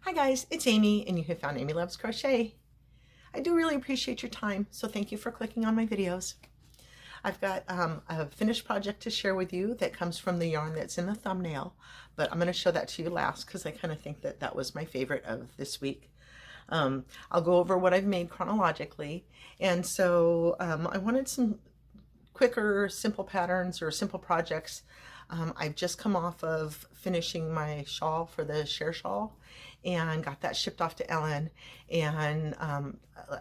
Hi guys, it's Amy and you have found Amy Loves Crochet. I do really appreciate your time, so thank you for clicking on my videos. I've got a finished project to share with you that comes from the yarn that's in the thumbnail, but I'm going to show that to you last because I kind of think that that was my favorite of this week. I'll go over what I've made chronologically, and so I wanted some quicker, simple patterns or simple projects. I've just come off of finishing my shawl for the share shawl and got that shipped off to Ellen. And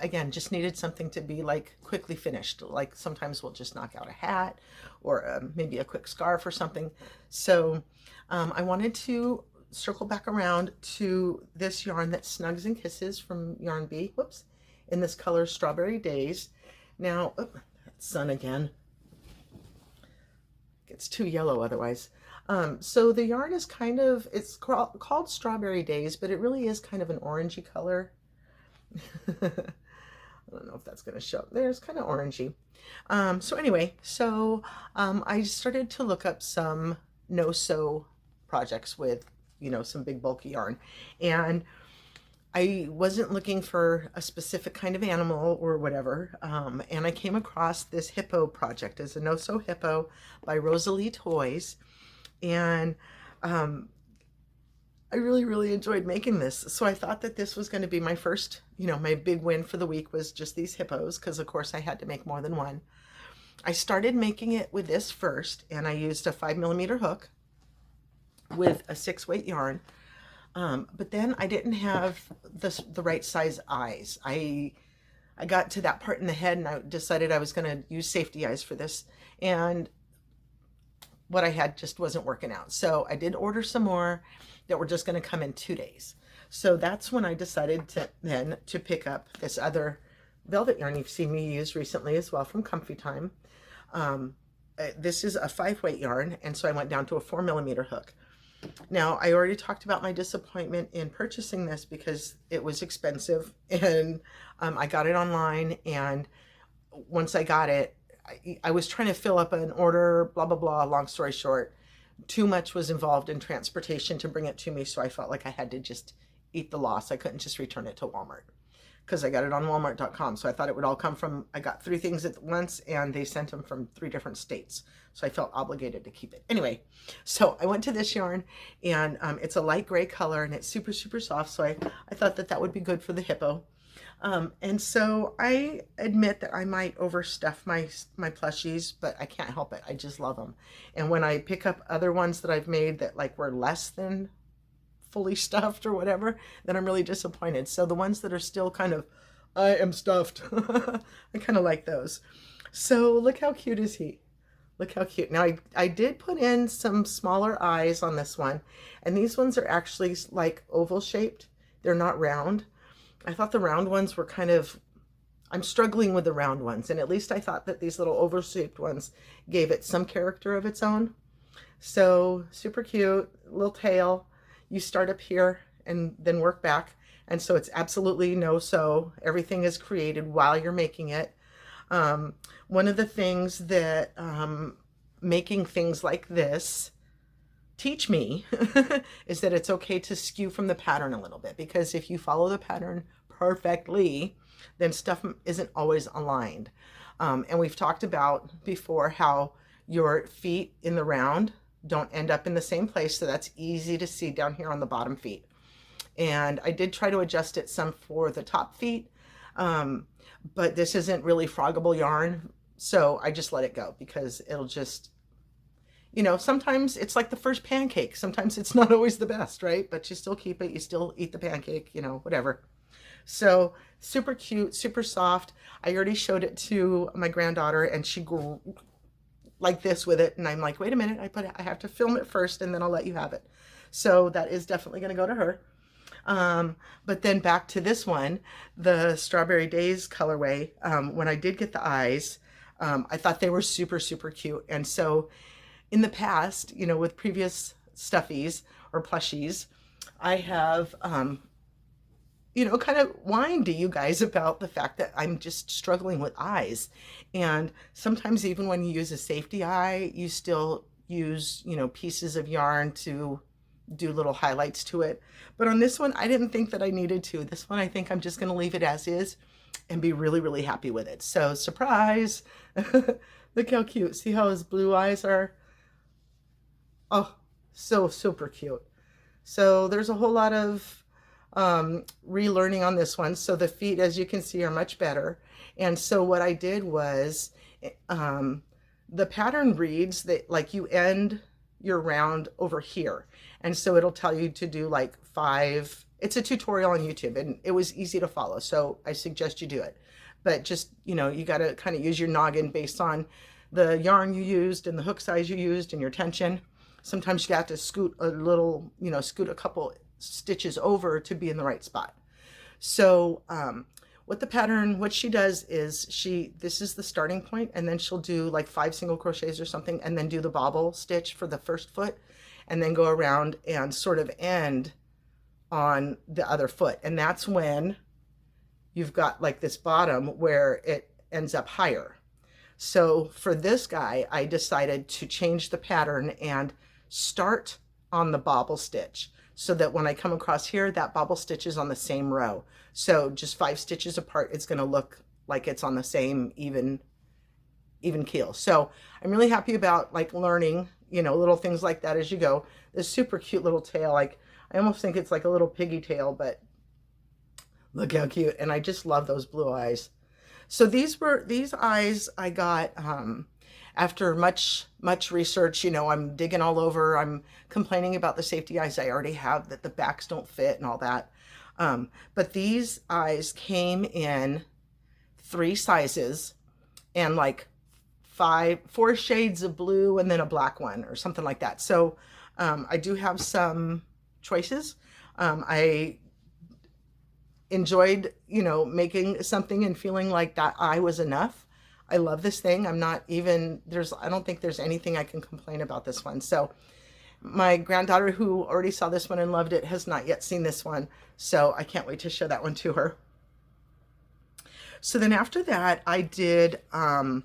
again, just needed something to be like quickly finished. Like sometimes we'll just knock out a hat or maybe a quick scarf or something. So I wanted to circle back around to this yarn that's Snugs and Kisses from Yarn Bee. Whoops, in this color Strawberry Days. Now, oh, sun again. It's too yellow otherwise. So the yarn is kind of, it's called Strawberry Days, but it really is kind of an orangey color. I don't know if that's going to show. There's kind of orangey. So anyway, I started to look up some no-sew projects with, some big bulky yarn. And I wasn't looking for a specific kind of animal or whatever, and I came across this hippo project. It's a no-sew hippo by Rosalie Toys, and I really enjoyed making this. So I thought that this was going to be my first, my big win for the week was just these hippos, because of course I had to make more than one. I started making it with this first, and I used a 5mm hook with a 6-weight yarn. But then I didn't have the right size eyes. I got to that part in the head and I decided I was going to use safety eyes for this. And what I had just wasn't working out. So I did order some more that were just going to come in 2 days. So that's when I decided to pick up this other velvet yarn you've seen me use recently as well from Comfy Time. This is a 5-weight yarn, and so I went down to a 4mm hook. Now, I already talked about my disappointment in purchasing this because it was expensive, and I got it online, and once I got it, I was trying to fill up an order, blah, blah, blah, long story short. Too much was involved in transportation to bring it to me, so I felt like I had to just eat the loss. I couldn't just return it to Walmart because I got it on Walmart.com, so I thought it would all come from, I got 3 things at once, and they sent them from 3 different states, so I felt obligated to keep it. Anyway, so I went to this yarn, and it's a light gray color, and it's super soft, so I thought that that would be good for the hippo. And so I admit that I might overstuff my plushies, but I can't help it. I just love them. And when I pick up other ones that I've made that like were less than fully stuffed or whatever, then I'm really disappointed. So the ones that are still kind of, I am stuffed, I kind of like those. So look how cute is he. Look how cute. Now I did put in some smaller eyes on this one, and these ones are actually like oval shaped. They're not round. I thought the round ones were kind of, I'm struggling with the round ones, and at least I thought that these little oval shaped ones gave it some character of its own. So super cute, little tail. You start up here and then work back. And so it's absolutely no sew. Everything is created while you're making it. One of the things that making things like this teach me is that it's okay to skew from the pattern a little bit, because if you follow the pattern perfectly, then stuff isn't always aligned. And we've talked about before how your feet in the round don't end up in the same place, so that's easy to see down here on the bottom feet. And I did try to adjust it some for the top feet, but this isn't really froggable yarn, so I just let it go because it'll just, sometimes it's like the first pancake. Sometimes it's not always the best, right? But you still keep it, you still eat the pancake, whatever. So super cute, super soft. I already showed it to my granddaughter, and she grew like this with it, and I'm like, wait a minute, I have to film it first and then I'll let you have it. So that is definitely going to go to her. But then back to this one, the Strawberry Days colorway. When I did get the eyes, I thought they were super cute. And so in the past, with previous stuffies or plushies, I have kind of whine to you guys about the fact that I'm just struggling with eyes. And sometimes even when you use a safety eye, you still use, pieces of yarn to do little highlights to it. But on this one, I didn't think that I needed to. This one, I think I'm just going to leave it as is and be really, really happy with it. So surprise. Look how cute. See how his blue eyes are? Oh, so super cute. So there's a whole lot of relearning on this one. So the feet, as you can see, are much better. And so what I did was the pattern reads that like you end your round over here. And so it'll tell you to do like 5. It's a tutorial on YouTube and it was easy to follow. So I suggest you do it. But just, you know, you got to kind of use your noggin based on the yarn you used and the hook size you used and your tension. Sometimes you have to scoot a little, you know, scoot a couple stitches over to be in the right spot. So what she does is this is the starting point, and then she'll do like 5 single crochets or something, and then do the bobble stitch for the first foot, and then go around and sort of end on the other foot. And that's when you've got like this bottom where it ends up higher. So for this guy, I decided to change the pattern and start on the bobble stitch so that when I come across here, that bobble stitch is on the same row. So just 5 stitches apart, it's going to look like it's on the same even keel. So I'm really happy about like learning, you know, little things like that as you go. This super cute little tail, like I almost think it's like a little piggy tail, but look how cute. And I just love those blue eyes. So these eyes I got after much research. You know, I'm digging all over. I'm complaining about the safety eyes I already have, that the backs don't fit and all that. But these eyes came in 3 sizes and like 4 shades of blue and then a black one or something like that. So I do have some choices. I enjoyed, you know, making something and feeling like that eye was enough. I love this thing. I don't think there's anything I can complain about this one. So my granddaughter, who already saw this one and loved it, has not yet seen this one. So I can't wait to show that one to her. So then after that, I did a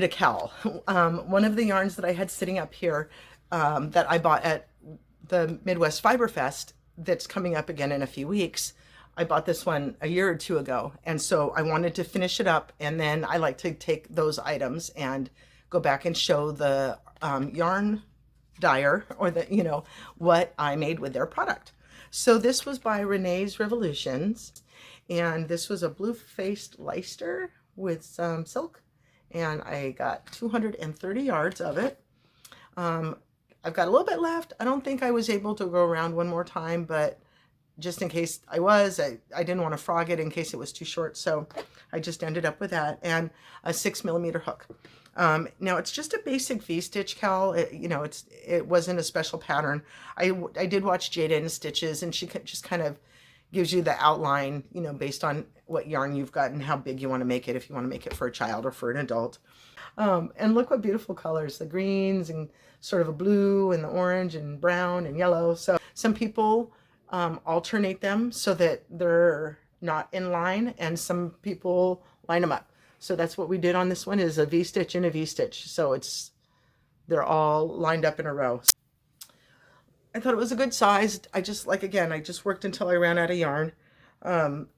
cowl. One of the yarns that I had sitting up here that I bought at the Midwest Fiber Fest that's coming up again in a few weeks. I bought this one a year or 2 ago, and so I wanted to finish it up, and then I like to take those items and go back and show the yarn dyer, or the, you know, what I made with their product. So this was by Renee's Revolutions, and this was a blue-faced Leicester with some silk, and I got 230 yards of it. I've got a little bit left. I don't think I was able to go around one more time, but just in case I didn't want to frog it in case it was too short. So I just ended up with that and a 6mm hook. Now it's just a basic V-stitch cowl. It wasn't a special pattern. I did watch Jayda in Stitches, and she just kind of gives you the outline, you know, based on what yarn you've got and how big you want to make it, if you want to make it for a child or for an adult. And look what beautiful colors, the greens and sort of a blue and the orange and brown and yellow. So some people alternate them so that they're not in line, and some people line them up. So that's what we did on this one, is a V-stitch and a V-stitch. So they're all lined up in a row. I thought it was a good size. I just worked until I ran out of yarn.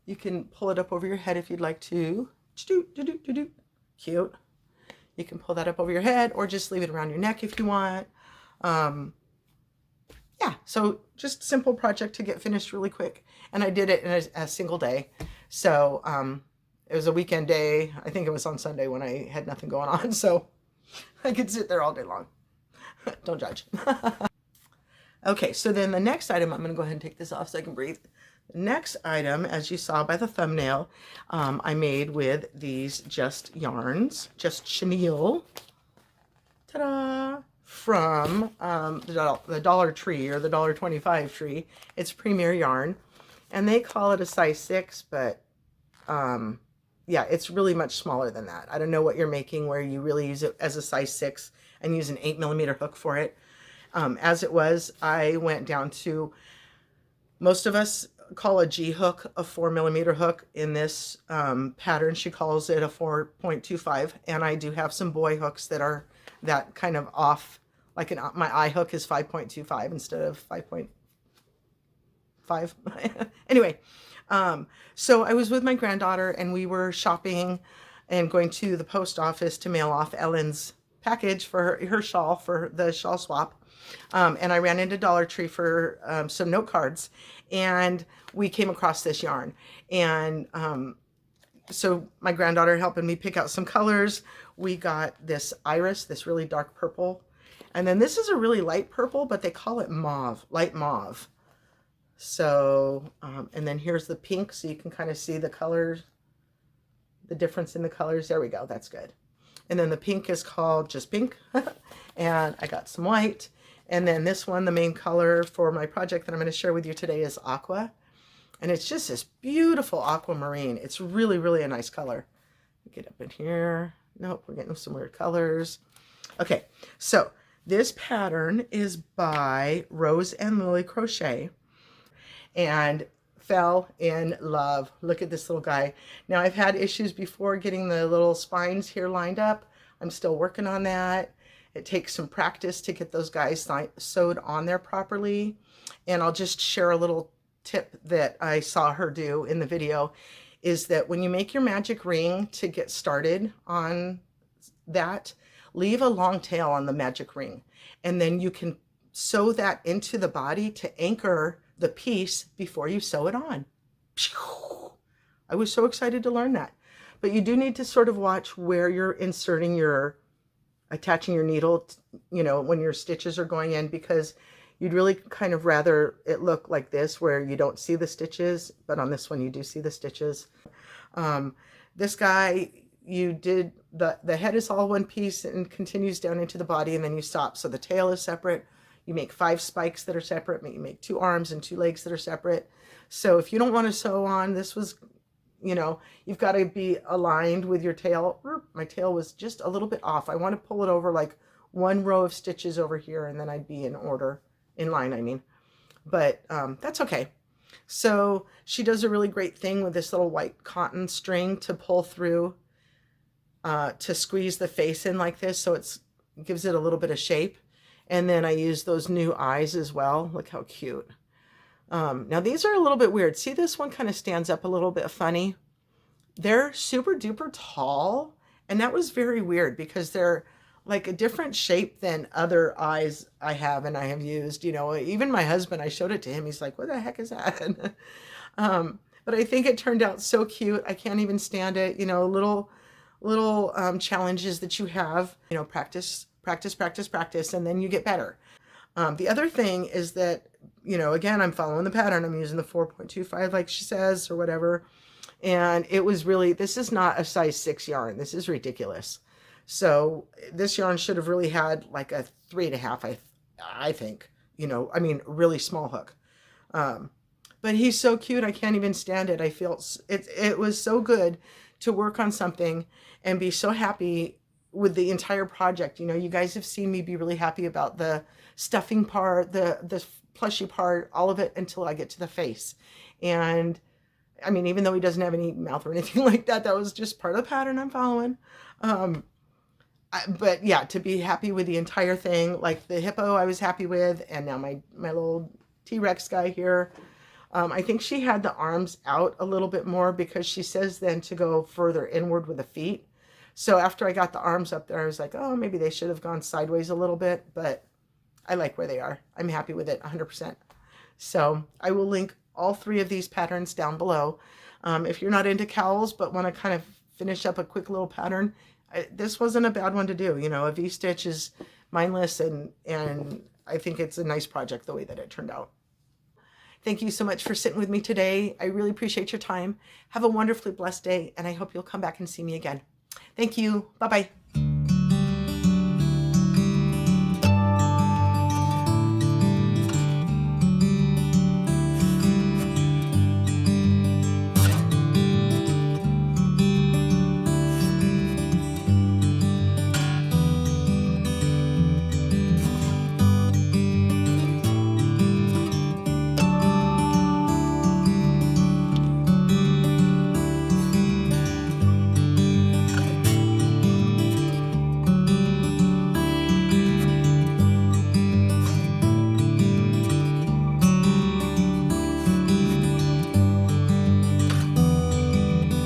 You can pull it up over your head if you'd like to. Cute. You can pull that up over your head or just leave it around your neck if you want. Yeah, so just simple project to get finished really quick. And I did it in a single day. So it was a weekend day. I think it was on Sunday when I had nothing going on. So I could sit there all day long. Don't judge. Okay, so then the next item, I'm going to go ahead and take this off so I can breathe. The next item, as you saw by the thumbnail, I made with these Just yarns, Just chenille, ta-da, from the Dollar Tree, or the $1.25 Tree. It's Premier Yarn, and they call it a size 6, but yeah, it's really much smaller than that. I don't know what you're making where you really use it as a size 6 and use an 8mm hook for it. As it was, I went down to, most of us call a G hook a 4mm hook. In this pattern, she calls it a 4.25, and I do have some boy hooks that are that kind of off like my eye hook is 5.25 instead of 5.5. Anyway, so I was with my granddaughter and we were shopping and going to the post office to mail off Ellen's package for her shawl, for the shawl swap. And I ran into Dollar Tree for some note cards, and we came across this yarn. And so my granddaughter helping me pick out some colors. We got this iris, this really dark purple. And then this is a really light purple, but they call it mauve, light mauve. So, and then here's the pink, so you can kind of see the colors, the difference in the colors. There we go, that's good. And then the pink is called just pink. And I got some white. And then this one, the main color for my project that I'm going to share with you today is aqua. And it's just this beautiful aquamarine. It's really, really a nice color. Get up in here. Nope, we're getting some weird colors. Okay, so this pattern is by Rose and Lily Crochet. And fell in love. Look at this little guy. Now, I've had issues before getting the little spines here lined up. I'm still working on that. It takes some practice to get those guys sewed on there properly. And I'll just share a little tip that I saw her do in the video, is that when you make your magic ring to get started on that, leave a long tail on the magic ring. And then you can sew that into the body to anchor the piece before you sew it on. I was so excited to learn that. But you do need to sort of watch where you're inserting attaching your needle, you know, when your stitches are going in, because you'd really kind of rather it look like this, where you don't see the stitches, but on this one you do see the stitches. This guy, you did, the head is all one piece and continues down into the body, and then you stop. So the tail is separate. You make 5 spikes that are separate. You make 2 arms and 2 legs that are separate. So if you don't want to sew on, this was, you know, you've got to be aligned with your tail. My tail was just a little bit off. I want to pull it over like 1 row of stitches over here, and then I'd be in order, in line, I mean. But that's okay. So she does a really great thing with this little white cotton string to pull through, to squeeze the face in like this, so it gives it a little bit of shape. And then I use those new eyes as well. Look how cute. Now these are a little bit weird. See, this one kind of stands up a little bit funny. They're super duper tall, and that was very weird because they're like a different shape than other eyes I have and I have used. You know, even my husband, I showed it to him. He's like, what the heck is that? But I think it turned out so cute. I can't even stand it. You know, little challenges that you have, you know, practice, and then you get better. The other thing is that, you know, again, I'm following the pattern. I'm using the 4.25 like she says, or whatever. And it was really, this is not a size 6 yarn. This is ridiculous. So this yarn should have really had like a 3.5, I think, you know, I mean, really small hook. But he's so cute. I can't even stand it. I feel it was so good to work on something and be so happy with the entire project. You know, you guys have seen me be really happy about the stuffing part, the plushy part, all of it until I get to the face. And I mean, even though he doesn't have any mouth or anything like that, that was just part of the pattern I'm following. But yeah, to be happy with the entire thing, like the hippo I was happy with, and now my little T-Rex guy here. I think she had the arms out a little bit more because she says then to go further inward with the feet. So after I got the arms up there, I was like, oh, maybe they should have gone sideways a little bit, but I like where they are. I'm happy with it 100%. So I will link all 3 of these patterns down below. If you're not into cowls but want to kind of finish up a quick little pattern, this wasn't a bad one to do. You know, a V-stitch is mindless, and I think it's a nice project the way that it turned out. Thank you so much for sitting with me today. I really appreciate your time. Have a wonderfully blessed day, and I hope you'll come back and see me again. Thank you. Bye-bye.